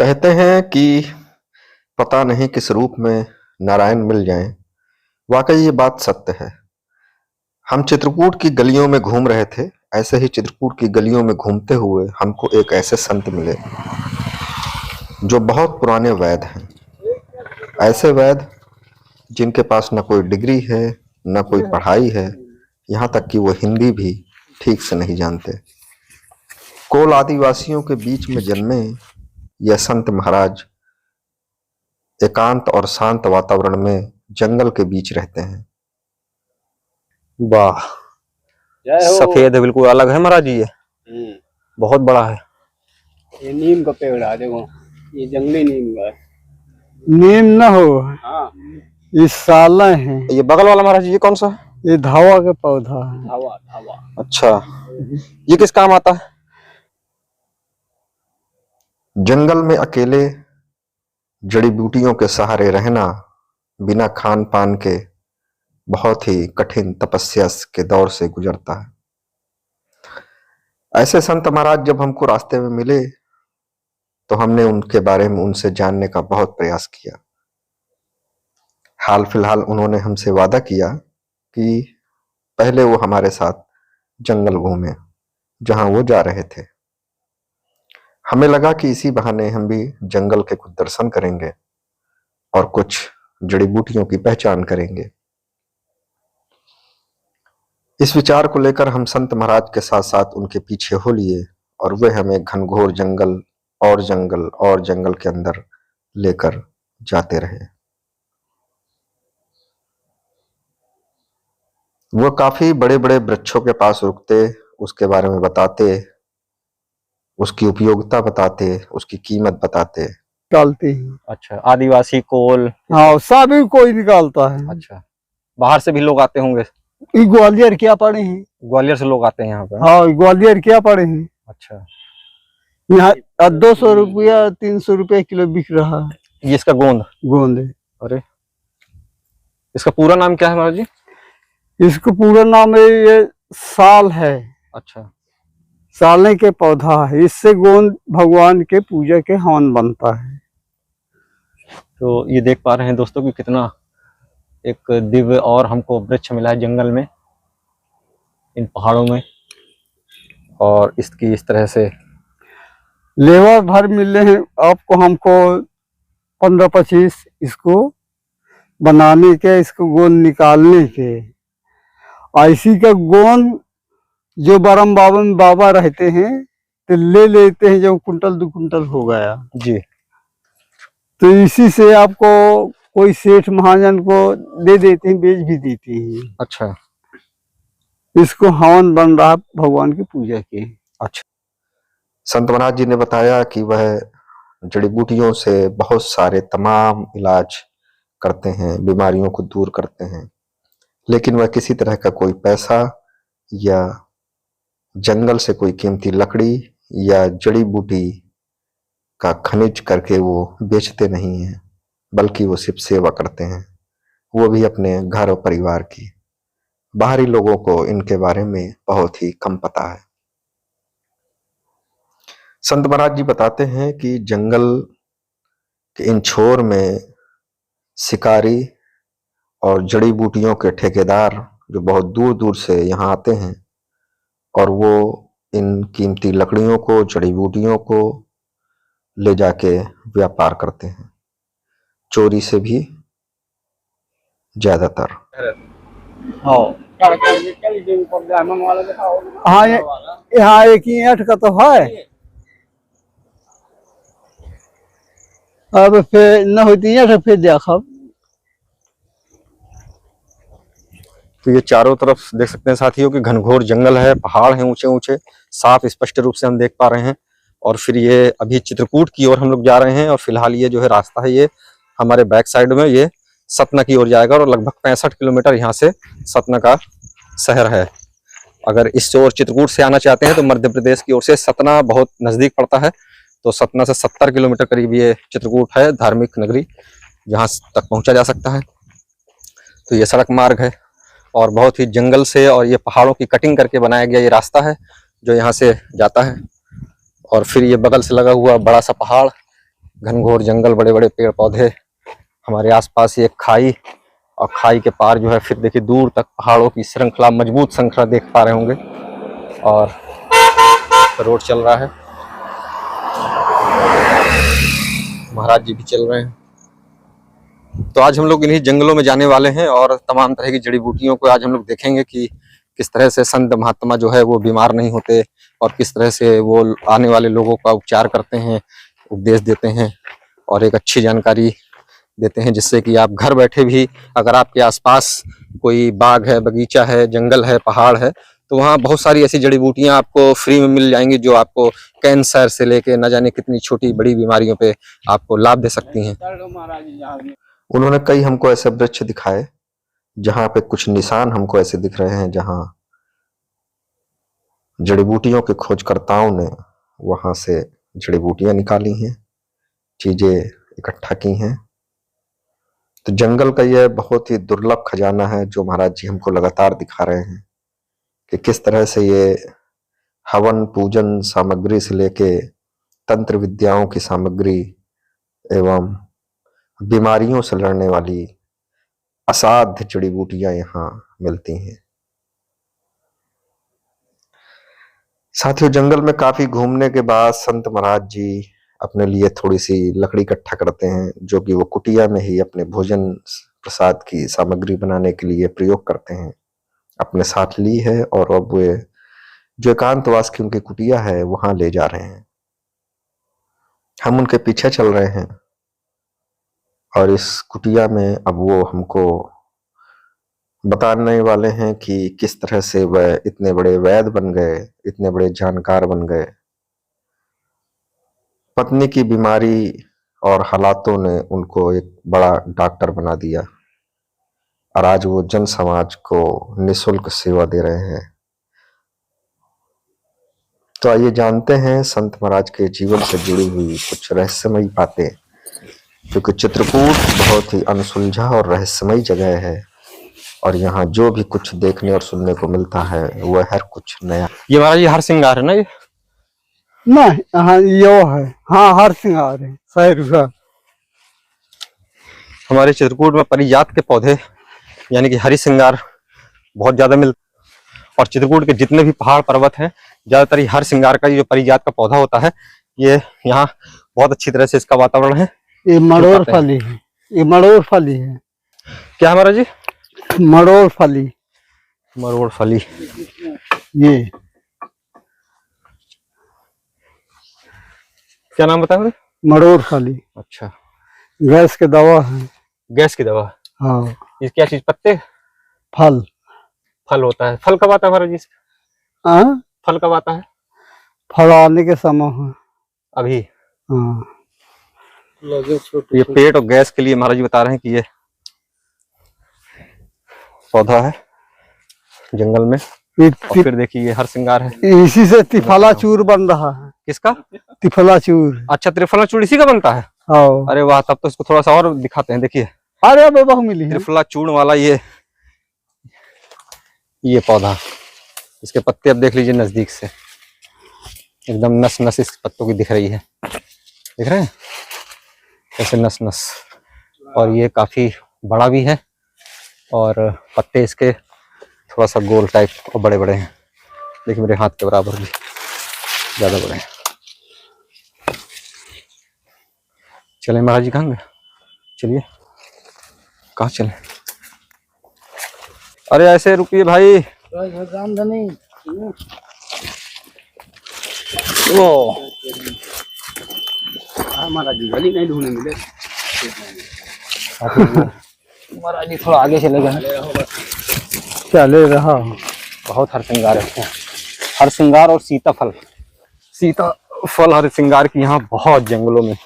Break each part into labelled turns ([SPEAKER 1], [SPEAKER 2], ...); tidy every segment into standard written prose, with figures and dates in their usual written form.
[SPEAKER 1] कहते हैं कि पता नहीं किस रूप में नारायण मिल जाएं। वाकई ये बात सत्य है। हम चित्रकूट की गलियों में घूम रहे थे। ऐसे ही चित्रकूट की गलियों में घूमते हुए हमको एक ऐसे संत मिले जो बहुत पुराने वैद्य हैं। ऐसे वैद्य जिनके पास न कोई डिग्री है, न कोई पढ़ाई है, यहाँ तक कि वो हिंदी भी ठीक से नहीं जानते। कोल आदिवासियों के बीच में जन्मे यह संत महाराज एकांत और शांत वातावरण में जंगल के बीच रहते हैं।
[SPEAKER 2] वाह, सफेद है, बिल्कुल अलग है महाराज जी। ये बहुत बड़ा है।
[SPEAKER 3] ये नीम का पेड़ है, देखो ये जंगली नीम का है।
[SPEAKER 4] नीम न हो,
[SPEAKER 3] हाँ,
[SPEAKER 4] ये साला है।
[SPEAKER 2] ये बगल वाला महाराज जी ये कौन सा है?
[SPEAKER 4] ये धावा का पौधा है।
[SPEAKER 3] धावा धावा।
[SPEAKER 2] अच्छा, ये किस काम आता है?
[SPEAKER 1] जंगल में अकेले जड़ी बूटियों के सहारे रहना बिना खान पान के बहुत ही कठिन तपस्या के दौर से गुजरता है। ऐसे संत महाराज जब हमको रास्ते में मिले तो हमने उनके बारे में उनसे जानने का बहुत प्रयास किया। हाल फिलहाल उन्होंने हमसे वादा किया कि पहले वो हमारे साथ जंगल घूमे जहां वो जा रहे थे। हमें लगा कि इसी बहाने हम भी जंगल के कुछ दर्शन करेंगे और कुछ जड़ी बूटियों की पहचान करेंगे। इस विचार को लेकर हम संत महाराज के साथ साथ उनके पीछे हो लिए और वे हमें घनघोर जंगल और जंगल और जंगल के अंदर लेकर जाते रहे। वो काफी बड़े बड़े वृक्षों के पास रुकते, उसके बारे में बताते, उसकी उपयोगिता बताते, उसकी कीमत बताते।
[SPEAKER 4] निकालते हैं।
[SPEAKER 2] अच्छा, आदिवासी कोल।
[SPEAKER 4] हाँ, सभी कोई निकालता है।
[SPEAKER 2] अच्छा, बाहर से भी लोग आते होंगे?
[SPEAKER 4] ये ग्वालियर क्या पड़े हैं?
[SPEAKER 2] ग्वालियर से लोग आते हैं यहाँ पे?
[SPEAKER 4] हाँ, ग्वालियर क्या पड़े हैं।
[SPEAKER 2] अच्छा,
[SPEAKER 4] यहाँ 200 रुपया 300 रुपया किलो बिक रहा है।
[SPEAKER 2] ये इसका गोंद?
[SPEAKER 4] गोंद है।
[SPEAKER 2] अरे, इसका पूरा नाम क्या है महाराज जी?
[SPEAKER 4] इसको पूरा नाम है, ये साल है।
[SPEAKER 2] अच्छा,
[SPEAKER 4] सालने के पौधा है। इससे गोंद भगवान के पूजा के हवन बनता है।
[SPEAKER 2] तो ये देख पा रहे हैं दोस्तों कि कितना एक दिव्य और हमको वृक्ष मिला है जंगल में, इन पहाड़ों में, और इसकी इस तरह से
[SPEAKER 4] लेबर भर मिले हैं आपको, हमको 15-25 इसको बनाने के, इसको गोंद निकालने के। ऐसी का गोंद जो बरम बाबा में बाबा रहते हैं तो ले लेते हैं, जब कुंटल 2 कुंटल हो गया
[SPEAKER 2] जी,
[SPEAKER 4] तो इसी से आपको कोई सेठ महाजन को दे देते हैं, बेच भी देते हैं।
[SPEAKER 2] अच्छा,
[SPEAKER 4] इसको हवन बन रहा भगवान की पूजा के।
[SPEAKER 2] अच्छा।
[SPEAKER 1] संत महाराज जी ने बताया कि वह जड़ी बूटियों से बहुत सारे तमाम इलाज करते हैं, बीमारियों को दूर करते हैं, लेकिन वह किसी तरह का कोई पैसा या जंगल से कोई कीमती लकड़ी या जड़ी बूटी का खनिज करके वो बेचते नहीं हैं, बल्कि वो सिर्फ सेवा करते हैं, वो भी अपने घर और परिवार की। बाहरी लोगों को इनके बारे में बहुत ही कम पता है। संत महाराज जी बताते हैं कि जंगल के इन छोर में शिकारी और जड़ी बूटियों के ठेकेदार जो बहुत दूर दूर से यहाँ आते हैं और वो इन कीमती लकड़ियों को, जड़ी बूटियों को ले जाके व्यापार करते हैं, चोरी से भी ज्यादातर।
[SPEAKER 4] हाँ, यहाँ एक ही 8 का तो है। अब फिर न होती है तो फिर देखो।
[SPEAKER 2] तो ये चारों तरफ देख सकते हैं साथियों कि घनघोर जंगल है, पहाड़ हैं ऊंचे ऊंचे, साफ स्पष्ट रूप से हम देख पा रहे हैं। और फिर ये अभी चित्रकूट की ओर हम लोग जा रहे हैं, और फिलहाल ये जो है रास्ता है ये हमारे बैक साइड में ये सतना की ओर जाएगा, और लगभग 65 किलोमीटर यहाँ से सतना का शहर है। अगर इस ओर चित्रकूट से आना चाहते हैं तो मध्य प्रदेश की ओर से सतना बहुत नजदीक पड़ता है, तो सतना से 70 किलोमीटर करीब ये चित्रकूट है, धार्मिक नगरी जहाँ तक पहुंचा जा सकता है। तो ये सड़क मार्ग है और बहुत ही जंगल से और ये पहाड़ों की कटिंग करके बनाया गया ये रास्ता है जो यहाँ से जाता है। और फिर ये बगल से लगा हुआ बड़ा सा पहाड़ घनघोर जंगल, बड़े बड़े पेड़ पौधे, हमारे आसपास ये खाई, और खाई के पार जो है फिर देखिए दूर तक पहाड़ों की श्रृंखला, मजबूत श्रृंखला देख पा रहे होंगे। और रोड चल रहा है, महाराज जी भी चल रहे हैं। तो आज हम लोग इन्हीं जंगलों में जाने वाले हैं और तमाम तरह की जड़ी बूटियों को आज हम लोग देखेंगे कि किस तरह से संत महात्मा जो है वो बीमार नहीं होते और किस तरह से वो आने वाले लोगों का उपचार करते हैं, उपदेश देते हैं और एक अच्छी जानकारी देते हैं, जिससे कि आप घर बैठे भी, अगर आपके आसपास कोई बाग है, बगीचा है, जंगल है, पहाड़ है, तो वहाँ बहुत सारी ऐसी जड़ी बूटियां आपको फ्री में मिल जाएंगी जो आपको कैंसर से लेके न जाने कितनी छोटी बड़ी बीमारियों पे आपको लाभ दे सकती हैं।
[SPEAKER 1] उन्होंने कई हमको ऐसे वृक्ष दिखाए जहां पे कुछ निशान हमको ऐसे दिख रहे हैं जहां जड़ी बूटियों के खोजकर्ताओं ने वहां से जड़ी बूटियां निकाली हैं, चीजें इकट्ठा की हैं। तो जंगल का यह बहुत ही दुर्लभ खजाना है जो महाराज जी हमको लगातार दिखा रहे हैं कि किस तरह से ये हवन पूजन सामग्री से लेके तंत्र विद्याओं की सामग्री एवं बीमारियों से लड़ने वाली असाध्य जड़ी बूटियां यहाँ मिलती हैं। साथियों, जंगल में काफी घूमने के बाद संत महाराज जी अपने लिए थोड़ी सी लकड़ी इकट्ठा करते हैं जो कि वो कुटिया में ही अपने भोजन प्रसाद की सामग्री बनाने के लिए प्रयोग करते हैं। अपने साथ ली है और अब वे जो एकांतवास की उनकी कुटिया है वहां ले जा रहे हैं। हम उनके पीछे चल रहे हैं और इस कुटिया में अब वो हमको बताने वाले हैं कि किस तरह से वह इतने बड़े वैद्य बन गए, इतने बड़े जानकार बन गए। पत्नी की बीमारी और हालातों ने उनको एक बड़ा डॉक्टर बना दिया और आज वो जन समाज को निःशुल्क सेवा दे रहे हैं। तो आइए जानते हैं संत महाराज के जीवन से जुड़ी हुई कुछ रहस्यमयी बातें, क्योंकि चित्रकूट बहुत ही अनसुलझा और रहस्यमयी जगह है और यहाँ जो भी कुछ देखने और सुनने को मिलता है वह हर कुछ नया।
[SPEAKER 2] ये महाराज जी हर श्रृंगार है ना? ये
[SPEAKER 4] नहीं, हाँ यो है, हाँ हर श्रृंगार है, सही रुआ।
[SPEAKER 2] हमारे चित्रकूट में परिजात के पौधे यानी कि हरि श्रृंगार बहुत ज्यादा मिलते और चित्रकूट के जितने भी पहाड़ पर्वत हैं ज्यादातर हर श्रृंगार का जो परिजात का पौधा होता है ये यहाँ बहुत अच्छी तरह से इसका वातावरण है।
[SPEAKER 4] ये मड़ोर फली है, ये मड़ोर फली है।
[SPEAKER 2] क्या हमारा जी?
[SPEAKER 4] मड़ोर फली,
[SPEAKER 2] मरोड़ फली।
[SPEAKER 4] ये
[SPEAKER 2] क्या नाम बताया आपने?
[SPEAKER 4] मड़ोर फली।
[SPEAKER 2] अच्छा,
[SPEAKER 4] गैस के दवा है।
[SPEAKER 2] गैस की दवा?
[SPEAKER 4] हाँ।
[SPEAKER 2] ये क्या चीज? पत्ते?
[SPEAKER 4] फल।
[SPEAKER 2] फल होता है। फल कब आता है महाराज जी?
[SPEAKER 4] हाँ,
[SPEAKER 2] फल कब आता है?
[SPEAKER 4] फल आने के समय है
[SPEAKER 2] अभी।
[SPEAKER 4] हाँ।
[SPEAKER 2] ये पेट और गैस के लिए महाराज जी बता रहे हैं कि ये पौधा है जंगल में। और फिर देखिए ये हर श्रृंगार है।
[SPEAKER 4] इसी से तिफला चूर बन रहा है।
[SPEAKER 2] किसका?
[SPEAKER 4] तिफला चूर।
[SPEAKER 2] अच्छा, त्रिफला चूर्ण इसी का बनता है?
[SPEAKER 4] हाँ।
[SPEAKER 2] अरे वाह, तब तो इसको थोड़ा सा और दिखाते हैं। देखिए,
[SPEAKER 4] अरे अब बहु मिली है
[SPEAKER 2] त्रिफला चूर्ण वाला ये पौधा, इसके पत्ते अब देख लीजिए नजदीक से, एकदम नस नस इस पत्तों की दिख रही है। दिख रहे हैं ऐसे नस नस, और ये काफी बड़ा भी है और पत्ते इसके थोड़ा सा गोल टाइप और बड़े बड़े हैं। देखिए मेरे हाथ के बराबर भी ज्यादा बड़े हैं। चले महाराज जी, कहाँ गए? चलिए, कहाँ चले? अरे ऐसे रुकिए भाई।
[SPEAKER 3] वो हमारा जी गली नहीं ढूंढने मिले। हमारा जी थोड़ा आगे चले गए।
[SPEAKER 4] चले रहा।
[SPEAKER 2] बहुत हर श्रृंगार है, हर श्रृंगार और सीताफल। सीताफल हर श्रृंगार की यहाँ बहुत जंगलों में।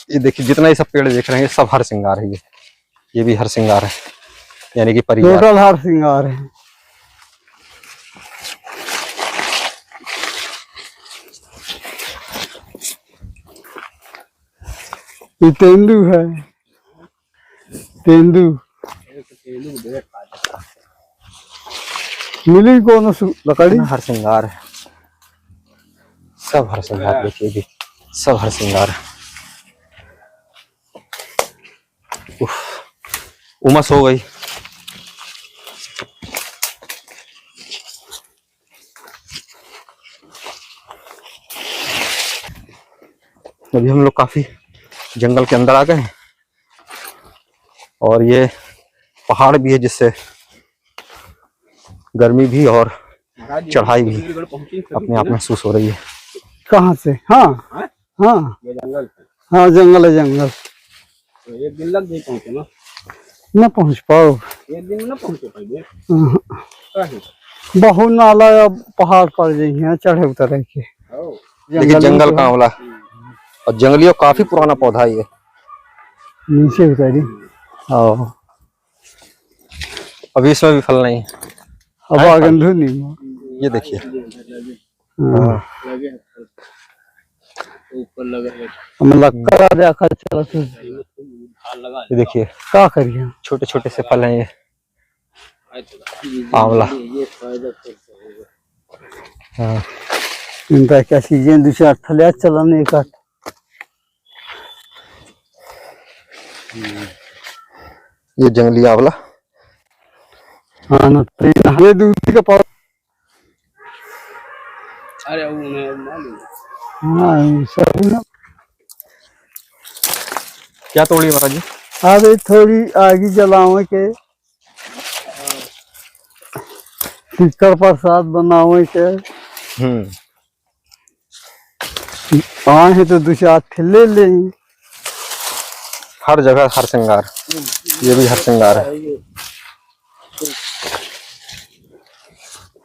[SPEAKER 2] ये देखिए जितना ये सब पेड़ देख रहे हैं सब हर श्रृंगार है। ये भी हर श्रृंगार है, यानी कि परिवार
[SPEAKER 4] टोटल हर श्रृंगार है। ये तेंदू है, तेंदू मिली कौन लकड़ी?
[SPEAKER 2] हर श्रृंगार है, सब हर श्रृंगार। देखिए भी सब हर श्रृंगार है। उफ, उमस हो गई। अभी हम लोग काफी जंगल के अंदर आ गए हैं और ये पहाड़ भी है जिससे गर्मी भी और चढ़ाई भी अपने आप महसूस हो रही है।
[SPEAKER 4] कहाँ से? हाँ
[SPEAKER 3] हाँ?
[SPEAKER 4] हाँ
[SPEAKER 3] ये जंगल है।
[SPEAKER 4] हाँ, जंगल है जंगल।
[SPEAKER 3] तो एक दिन लग गई पहुंचे ना,
[SPEAKER 4] न पहुँच पाओ।
[SPEAKER 3] एक दिन में ना पहुंचे पाएंगे।
[SPEAKER 4] हाँ,
[SPEAKER 3] काहे?
[SPEAKER 4] बहुत नाला अब पहाड़ पर जाइए चढ़े उतरे के।
[SPEAKER 3] आओ।
[SPEAKER 2] देखिए जंगल का आंवला और जंगली और काफी पुराना पौधा है ये।
[SPEAKER 4] नीचे उतरी। हाँ,
[SPEAKER 2] अभी इसमें भी फल नहीं है।
[SPEAKER 4] अब
[SPEAKER 2] है
[SPEAKER 4] आगे
[SPEAKER 2] फल।
[SPEAKER 4] नहीं।
[SPEAKER 2] ये देखिए
[SPEAKER 4] हाँ,
[SPEAKER 3] लगे हैं फल। ऊपर लगा है।
[SPEAKER 4] हम लक्का देखा चला तो
[SPEAKER 3] हाल लगा
[SPEAKER 2] ये देखिए
[SPEAKER 4] क्या करिए।
[SPEAKER 2] छोटे छोटे से फल हैं ये
[SPEAKER 3] है।
[SPEAKER 2] आंवला।
[SPEAKER 3] ये फायदा करता है।
[SPEAKER 2] हाँ
[SPEAKER 4] इनका क्या चीजें दूसरा थलिया चलाने का।
[SPEAKER 2] ये जंगली आंवला।
[SPEAKER 4] हाँ ना, तो ये दूसरी का पौधा।
[SPEAKER 3] अरे उन्हें मालूम
[SPEAKER 4] हाँ सब ना।
[SPEAKER 2] क्या तोड़ी महाराज जी?
[SPEAKER 4] अरे थोड़ी आगे जलाओ के टिक्कर प्रसाद बनाओ के आए हैं तो दो चार ठेले ले।
[SPEAKER 2] हर जगह हर श्रृंगार। ये भी हर श्रृंगार है।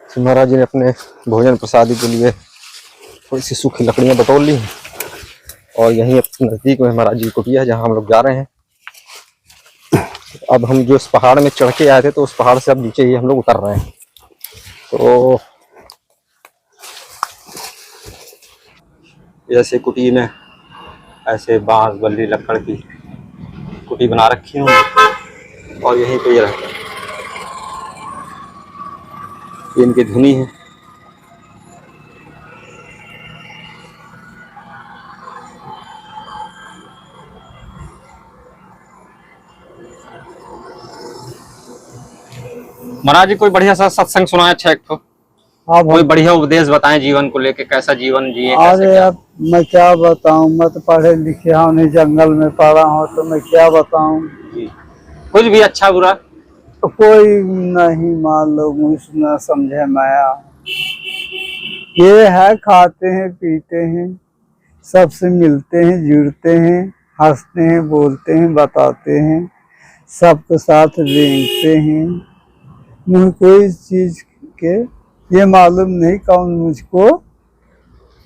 [SPEAKER 2] तो महाराज जी ने अपने भोजन प्रसादी के लिए थोड़ी सी सूखी लकड़ियां बटोर ली हैं और यहीं नजदीक में महाराज जी की कुटिया है जहां हम लोग जा रहे हैं। अब हम जो इस पहाड़ में चढ़ के आए थे तो उस पहाड़ से अब नीचे ही हम लोग उतर रहे हैं। तो जैसे कुटी में ऐसे बांस बल्ली लकड़ की कुटी बना रखी हूँ और यहीं पे ये रहता है। ये इनकी धुनी है। महाराज जी कोई बढ़िया सा सत्संग सुनाए अच्छा एक तो,
[SPEAKER 4] अब
[SPEAKER 2] कोई बढ़िया उपदेश बताएं जीवन को लेके, कैसा जीवन जिए।
[SPEAKER 4] अरे अब मैं क्या बताऊं, मैं तो पढ़े लिखे हूँ नहीं, जंगल में पढ़ा हूँ तो मैं क्या बताऊं।
[SPEAKER 2] कुछ भी अच्छा बुरा।
[SPEAKER 4] तो कोई नहीं मान लो मुझ न समझे माया। ये है खाते हैं पीते हैं, सबसे मिलते हैं जुड़ते हैं, हंसते हैं बोलते हैं बताते हैं, सबके साथ रेंगते हैं। मुझे कोई चीज के ये मालूम नहीं कौन मुझको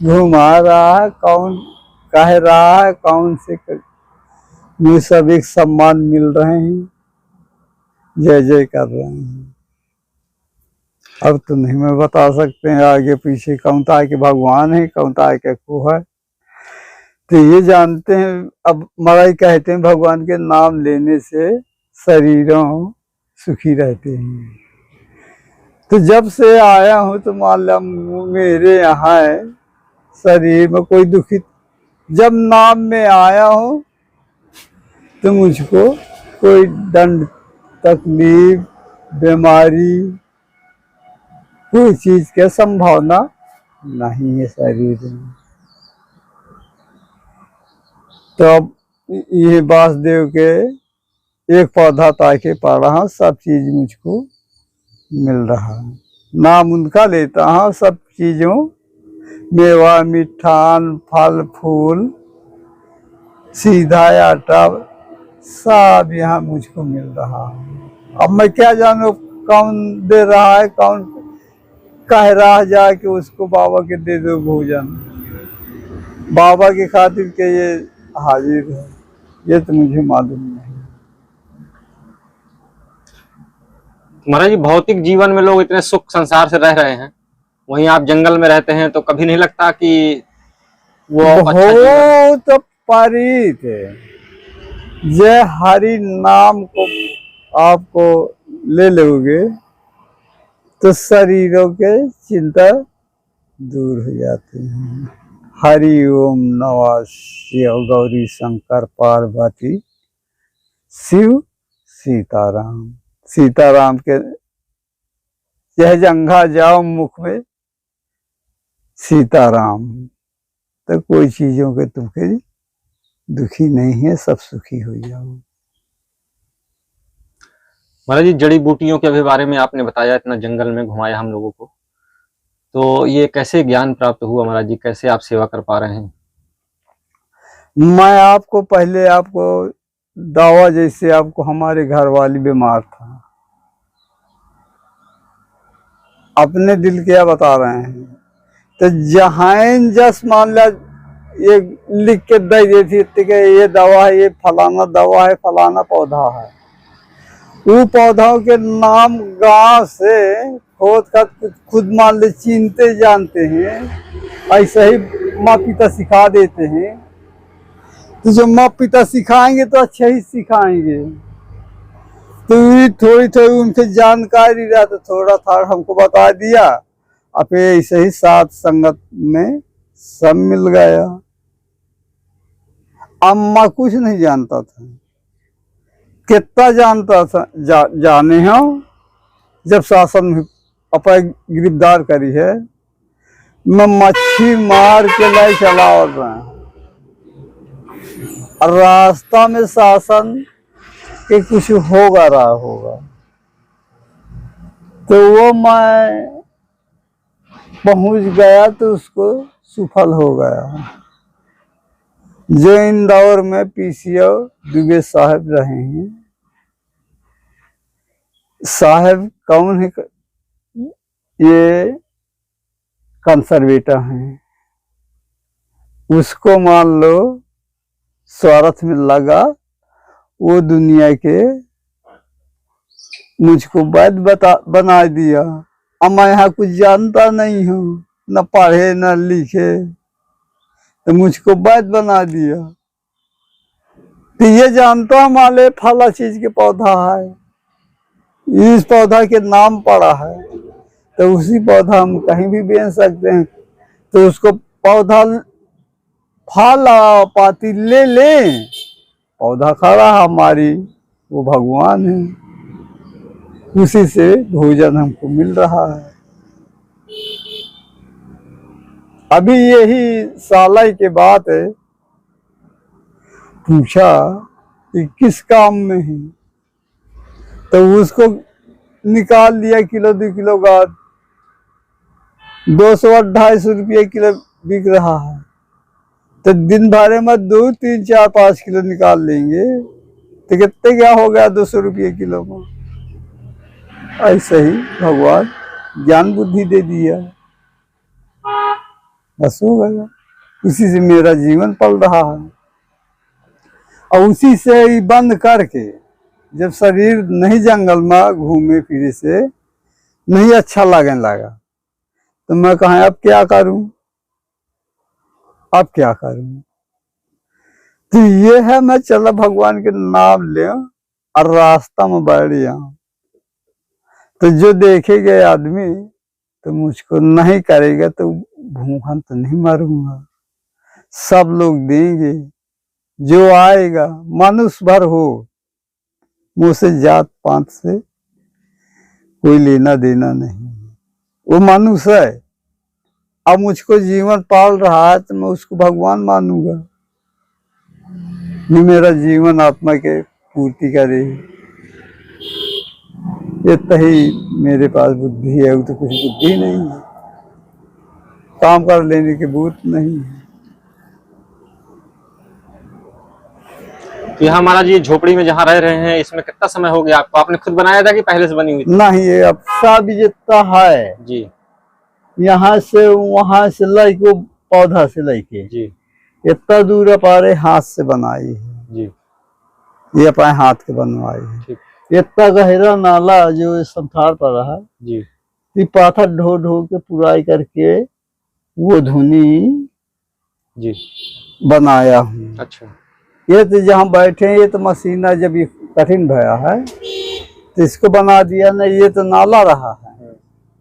[SPEAKER 4] घुमा रहा है, कौन कह रहा है, कौन से मुझे सब एक सम्मान मिल रहे हैं, जय जय कर रहे हैं। अब तो नहीं मैं बता सकते हैं आगे पीछे कौन ता के भगवान है कौन ता के को है। तो ये जानते हैं अब मराई कहते हैं भगवान के नाम लेने से शरीरों सुखी रहते हैं। तो जब से आया हूँ तो मान लो मेरे यहाँ है शरीर में कोई दुखित, जब नाम में आया हूँ तो मुझको कोई दंड तकलीफ बीमारी कोई चीज की संभावना नहीं है शरीर में। तो अब ये वासुदेव के एक पौधा ताके पा रहा हूँ, सब चीज मुझको मिल रहा है, नाम उनका लेता हूँ। सब चीजों मेवा मिठान फल फूल सीधा आटा सब यहाँ मुझको मिल रहा है। अब मैं क्या जानू कौन दे रहा है, कौन कह रहा है जाके उसको बाबा के दे दो भोजन, बाबा की खातिर के ये हाजिर है, ये तो मुझे मालूम नहीं।
[SPEAKER 2] महाराज जी भौतिक जीवन में लोग इतने सुख संसार से रह रहे हैं, वहीं आप जंगल में रहते हैं तो कभी नहीं लगता कि वो अच्छा जीवन?
[SPEAKER 4] बहुत परीत जय हरि नाम को आपको ले लोगे तो शरीरों के चिंता दूर हो जाती है। हरि ओम नमः शिवाय गौरी शंकर पार्वती शिव सीताराम, सीताराम के यह जंघा जाओ मुख में सीताराम, तो कोई चीजों के तुमके दुखी नहीं है, सब सुखी हो जाओ।
[SPEAKER 2] महाराज जी, जड़ी बूटियों के भी बारे में आपने बताया, इतना जंगल में घुमाया हम लोगों को, तो ये कैसे ज्ञान प्राप्त हुआ महाराज जी, कैसे आप सेवा कर पा रहे हैं?
[SPEAKER 4] मैं आपको पहले आपको दावा, जैसे आपको हमारे घर वाली बीमार था, अपने दिल क्या बता रहे हैं, तो जहां जस मान लिया ये लिख के दे देती थी कि ये दवा है, ये फलाना दवा है, फलाना पौधा है, वो पौधों के नाम गांव से खोद कर खुद मान ले चिनते जानते हैं, ऐसे ही माँ पिता सिखा देते हैं। तो जो माँ पिता सिखाएंगे तो अच्छा ही सिखाएंगे, तो ये थोड़ी थोड़ी उनके जानकारी रहा तो थोड़ा था हमको बता दिया, अब ऐसे ही साथ संगत में सब मिल गया। अम्मा कुछ नहीं जानता था, कितना जानता था जाने हो, जब शासन में अपा गिरफ्तार करी है, मैं मच्छी मार के लाई चला और रास्ता में शासन के कुछ होगा रहा होगा, तो वो मैं पहुंच गया तो उसको सफल हो गया। जो इंदौर में पीसीओ दुबे साहब रहे हैं, साहब कौन है, ये कंसर्वेटर हैं, उसको मान लो स्वार्थ में लगा, वो दुनिया के मुझको वैध बना दिया। अब मैं यहाँ कुछ जानता नहीं हूँ, न पढ़े न लिखे, तो मुझको वैध बना दिया। तो ये जानता हूँ माले फला चीज के पौधा है, इस पौधा के नाम पड़ा है, तो उसी पौधा हम कहीं भी बेच सकते हैं, तो उसको पौधा फल पाती ले ले, पौधा खड़ा हमारी वो भगवान है, उसी से भोजन हमको मिल रहा है। अभी यही साल के बात है, पूछा कि किस काम में है, तो उसको निकाल लिया किलो 2 किलो गाद, 200-250 रुपये किलो बिक रहा है, तो दिन भर में 2, 3, 4, 5 किलो निकाल लेंगे तो कितने क्या हो गया 200 रुपये किलो में। ऐसे ही भगवान ज्ञान बुद्धि दे दिया, बस हो गया, उसी से मेरा जीवन पल रहा है। और उसी से ही बंद करके जब शरीर नहीं जंगल में घूमे फिरे से नहीं अच्छा लगने लगा, तो मैं कहा अब क्या करूं, अब क्या करूं, तो ये है मैं चला भगवान के नाम ले और रास्ता में बैठ जाऊं, तो जो देखेगा आदमी तो मुझको नहीं करेगा तो भूखा तो नहीं मरूंगा, सब लोग देंगे, जो आएगा मनुष्य भर हो, मुझसे जात पात से कोई लेना देना नहीं, वो मनुष्य है, अब मुझको जीवन पाल रहा है तो मैं उसको भगवान मानूंगा, ये मेरा जीवन आत्मा के पूर्ति करे, इतना ही मेरे पास बुद्धि है, वो तो कुछ बुद्धि नहीं है, काम कर लेने के भूत नहीं है।
[SPEAKER 2] तो यहाँ महाराज ये झोपड़ी में जहाँ रह रहे हैं, इसमें कितना समय हो गया आपको? आपने खुद बनाया था कि पहले से बनी हुई थी?
[SPEAKER 4] नहीं, ये अब सब जितना है
[SPEAKER 2] जी,
[SPEAKER 4] यहाँ से वहां से लेके पौधा से लेके
[SPEAKER 2] जी,
[SPEAKER 4] इतना दूर अपारे हाथ से बनाई है
[SPEAKER 2] जी,
[SPEAKER 4] ये अपने हाथ के बनवाई है।
[SPEAKER 2] ठीक,
[SPEAKER 4] इतना गहरा नाला जो इस संसार पर रहा
[SPEAKER 2] जी,
[SPEAKER 4] ये पाथर ढो ढो के पुराई करके वो धुनी
[SPEAKER 2] जी,
[SPEAKER 4] बनाया हूँ।
[SPEAKER 2] अच्छा,
[SPEAKER 4] ये तो जहाँ बैठे हैं, ये तो मशीना जब ये कठिन भया है तो इसको बना दिया ना, ये तो नाला रहा है,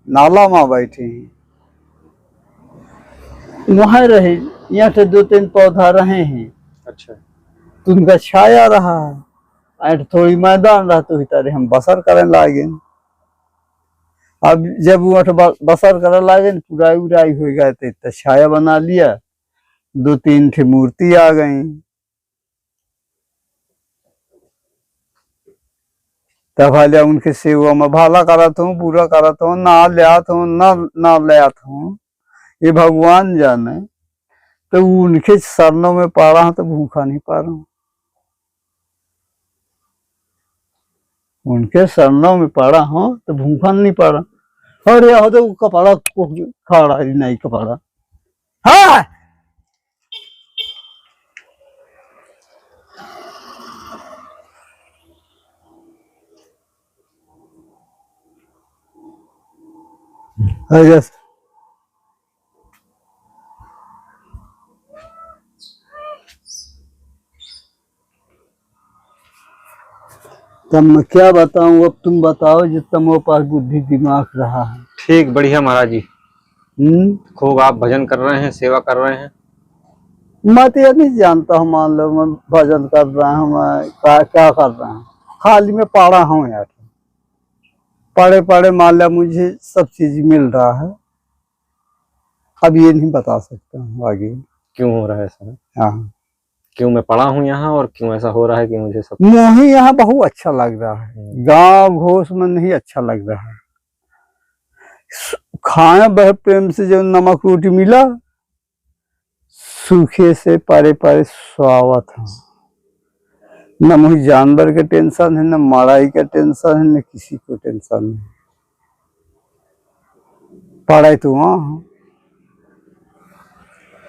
[SPEAKER 4] नाला में बैठे हैं, वहां रहे, यहाँ से 2-3 पौधा रहे हैं,
[SPEAKER 2] अच्छा,
[SPEAKER 4] तो उनका छाया रहा है, ऐठ थोड़ी मैदान रहते हुई तारे हम बसर करे लागे। अब जब वो बसर करे लागे पुराई उराई हो गए तो छाया बना लिया, 2-3 ठे मूर्ति आ गई। तब हाले उनके सेवा में भाला करत हूँ, पूरा करत हूँ, ना लियात हूँ ना लियात हूँ, ये भगवान जाने। तो उनके शरणों में पा रहा हूँ तो भूखा नहीं पा रहा हूँ, उनके शरणों में पड़ा हूँ तो भूखा नहीं पा रहा। और यह तो कपड़ा खाड़ा ही नहीं कपड़ा। हाँ तब मैं क्या बताऊं, अब तुम बताओ जितना मेरे पास बुद्धि दिमाग रहा है।
[SPEAKER 2] ठीक, बढ़िया महाराज जी। खूब आप भजन कर रहे हैं, सेवा कर रहे हैं।
[SPEAKER 4] मैं तो ये नहीं जानता हूँ, मान लो मैं भजन कर रहा हूँ, मैं क्या कर रहा हूँ, खाली में पढ़ा हूँ यार। पढ़े पढ़े मान लो मुझे सब चीज मिल रहा है, अब ये नहीं बता सकता हूँ आगे
[SPEAKER 2] क्यों हो रहा है ऐसा।
[SPEAKER 4] हाँ,
[SPEAKER 2] क्यों मैं पढ़ा हूँ यहाँ और क्यों ऐसा हो रहा है कि मुझे सब
[SPEAKER 4] मुझे यहाँ बहुत अच्छा लग रहा है, गांव घोष में नहीं अच्छा लग रहा है। खाना बहुत प्रेम से जो नमक रोटी मिला, सूखे से परे परे स्वागत है। न मुझे जानवर का टेंशन है, न मड़ाई का टेंशन है, न किसी को टेंशन नहीं। पढ़ाई तो वहाँ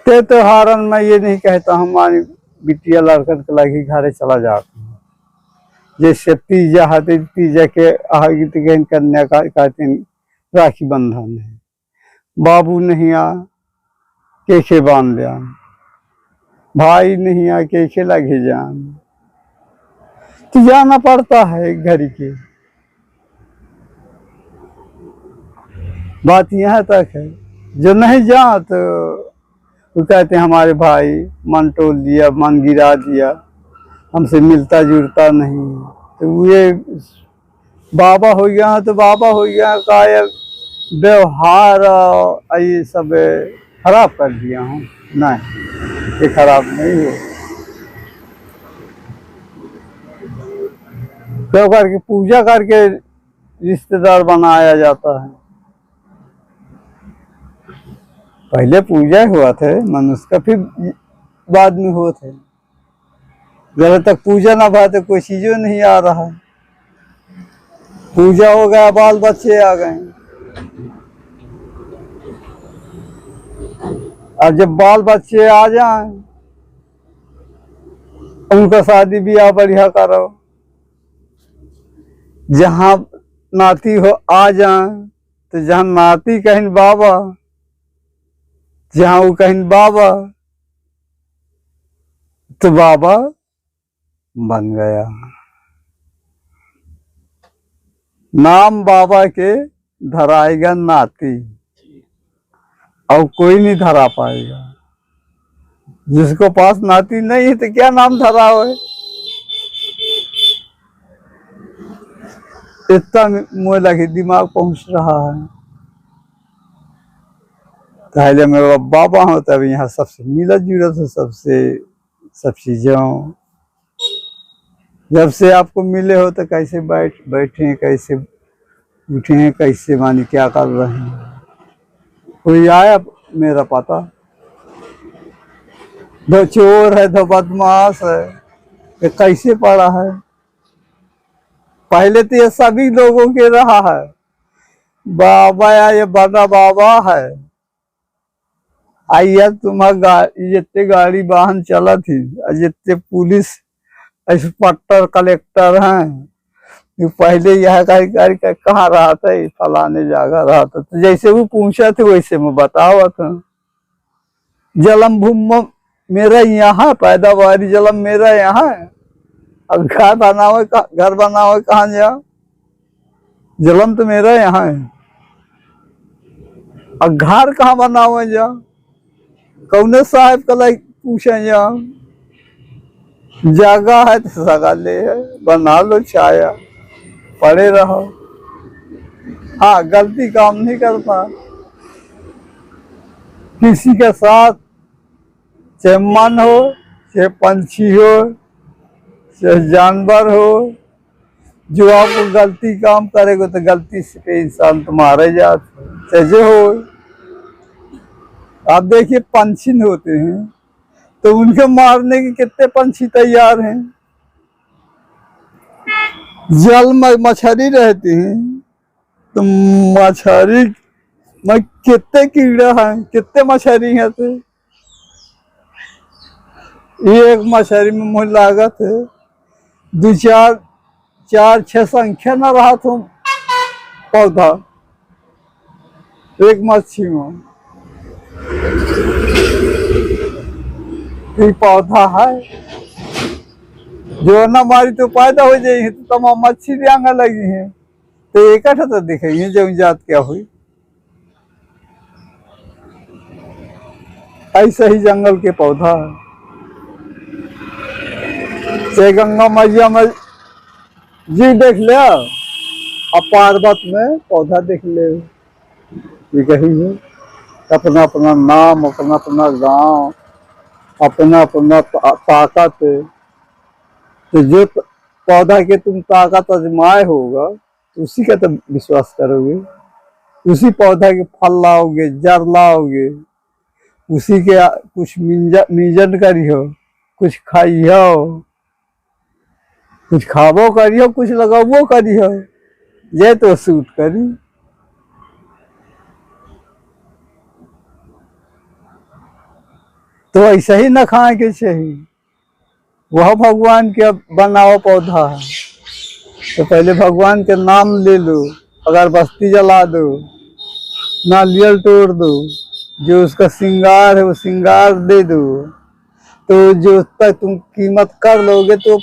[SPEAKER 4] ते हारन मैं ये नहीं कहता हमारी बिटिया लड़कन के लगी घरे चला जाता हूँ। जैसे तीजा हाथे तीजा के आगे कन्या का कहते राखी बंधन है, बाबू नहीं आ के बांध लिया, भाई नहीं आ के लगे जान, तो जाना पड़ता है घड़ी के। बात यहाँ तक है, जो नहीं जा तो वो कहते हैं हमारे भाई मन तोड़ दिया, मन गिरा दिया, हमसे मिलता जुलता नहीं। तो ये बाबा हो गया तो बाबा हो गया का व्यवहार ये सब खराब कर दिया हूँ। नहीं, ये खराब नहीं है। क्यों करके पूजा करके रिश्तेदार बनाया जाता है। पहले पूजा हुआ थे मनुष्य का, फिर बाद में हुए थे। जब तक पूजा ना भा तो कोई चीजों नहीं आ रहा है। पूजा हो गया, बाल बच्चे आ गए, और जब बाल बच्चे आ जाएं उनका शादी ब्याह बढ़िया करो। जहाँ नाती हो आ जाए तो जहाँ नाती कहीं बाबा, जहाँ वो कहीं बाबा तो बाबा बन गया। नाम बाबा के धराएगा नाती, और कोई नहीं धरा पाएगा। जिसको पास नाती नहीं है तो क्या नाम धरा हो। इतना मुझे लगे दिमाग पहुंच रहा है। पहले मेरा बाबा हो तब यहाँ सबसे मिला जुला था, सबसे सब चीजों। जब से आपको मिले हो तो कैसे बैठे, कैसे उठे, कैसे मानी क्या कर रहे हैं। कोई आया मेरा पता, दो चोर है, दो बदमाश है, ये कैसे पड़ा है। पहले तो ये सभी लोगों के रहा है, बाबा या ये बड़ा बाबा है। आइए तुम्हारा जितने गाड़ी वाहन चला थी, जितने पुलिस इंस्पेक्टर कलेक्टर हैं, पहले यह गाड़ी कहाँ रहा था, फलाने जगह रहा था। तो जैसे वो पूछा थे वैसे मैं बतावा था। जलम भूम मेरा यहाँ, पैदावारी जलम मेरा यहाँ है, अब घर बनाओ कहाँ जाओ, जलम तो मेरा यहाँ है, अब घर कहाँ बनाओ जाओ, कौने साहब का पूछे जाओ। जगह है तो सगाले है, बना लो छाया, पड़े रहो। हाँ, गलती काम नहीं करता किसी के साथ, चाहे मन हो, चाहे पंछी हो, चाहे जानवर हो। जो आपको गलती काम करेगा तो गलती से इंसान तो मारे जाते, चाहे जो हो। आप देखिए पंछी होते हैं तो उनके मारने के कितने पंछी तैयार हैं। जल में मछली रहती हैं तो मछली में कितने कीड़ा हैं, कितने मछली हैं। तो एक मछली में मुझे लागत है 2-4-6 संख्या न रहा तो पौधा एक मच्छी में। ये पौधा है जो न मारी तो पैदा हो जाए तो तमाम मच्छी भी आंगा लगी है तो एक तो दिखेंगे जो जात क्या हुई। ऐसा ही जंगल के पौधा है। से गंगा मैया में जी देख ले, अब पार्वत में पौधा देख ले। ये कही है अपना अपना नाम, अपना अपना गांव, अपना अपना ताकत। तो जो पौधा के तुम ताकत आजमाए होगा तो उसी का तो विश्वास करोगे, उसी पौधा के फल लाओगे, जड़ लाओगे, उसी के कुछ मिजन करियो, कुछ खाइयो, कुछ खाबो करियो, कुछ लगाबो करियो, ये तो सूट करी। तो ऐसा ही न खाए के चाहिए। वह भगवान के बनाओ पौधा है तो पहले भगवान के नाम ले लो, अगर बस्ती जला दो, नारियल तोड़ दो, जो उसका श्रृंगार है वो श्रृंगार दे दो, तो जो तक तुम कीमत कर लोगे तो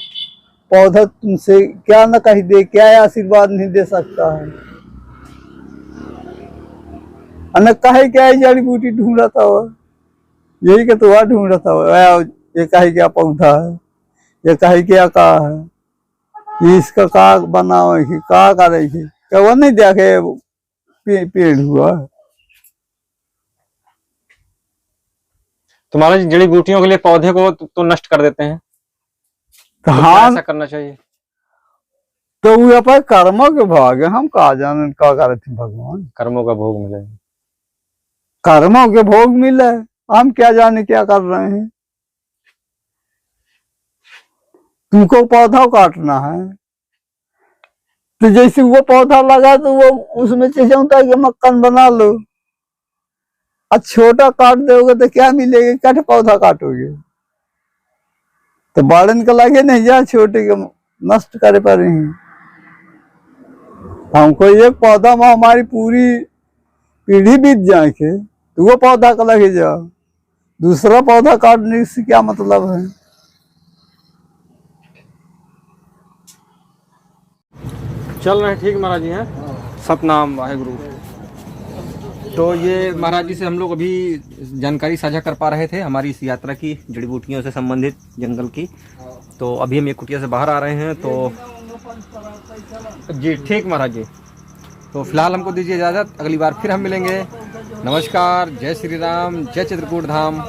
[SPEAKER 4] पौधा तुमसे क्या न कही दे, क्या आशीर्वाद नहीं दे सकता है। अन कहे क्या जड़ी बूटी ढूंढ रहा था, यही का तो वह ढूंढ रहा था। ये कहे क्या पौधा है, ये कहे क्या का है, ये इसका का बनाओ का करे क्या वो नहीं देखे पेड़ हुआ।
[SPEAKER 2] तुम्हारा जड़ी बूटियों के लिए पौधे को तो नष्ट कर देते हैं,
[SPEAKER 4] तो
[SPEAKER 2] क्या
[SPEAKER 4] हाँ
[SPEAKER 2] ऐसा करना चाहिए?
[SPEAKER 4] तो वो अपन कर्मों के भाग है, हम कहा जाने का करे थे भगवान।
[SPEAKER 2] कर्मों का भोग मिले,
[SPEAKER 4] कर्मों के भोग मिले, हम क्या जाने क्या कर रहे हैं। तुमको पौधा काटना है तो जैसे वो पौधा लगा तो वो उसमें चाहता कि मक्खन बना लो, अब छोटा काट दोगे तो क्या मिलेगा, कट पौधा काटोगे तो बाड़न का लगे नहीं जा, छोटे के नष्ट करे पा रही हैं। हमको एक पौधा में हमारी पूरी पीढ़ी बीत जाए के तो वो पौधा का लगे जा, दूसरा पौधा काटने से क्या मतलब है।
[SPEAKER 2] चल रहे ठीक महाराज जी हैं, सतनाम वाहेगुरु। तो ये महाराज जी से हम लोग अभी जानकारी साझा कर पा रहे थे हमारी इस यात्रा की, जड़ी बूटियों से संबंधित जंगल की। तो अभी हम ये कुटिया से बाहर आ रहे हैं, तो जी ठीक महाराज जी। तो फिलहाल हमको दीजिए इजाज़त, अगली बार फिर हम मिलेंगे। नमस्कार, जय श्री राम, जय चित्रकूट धाम।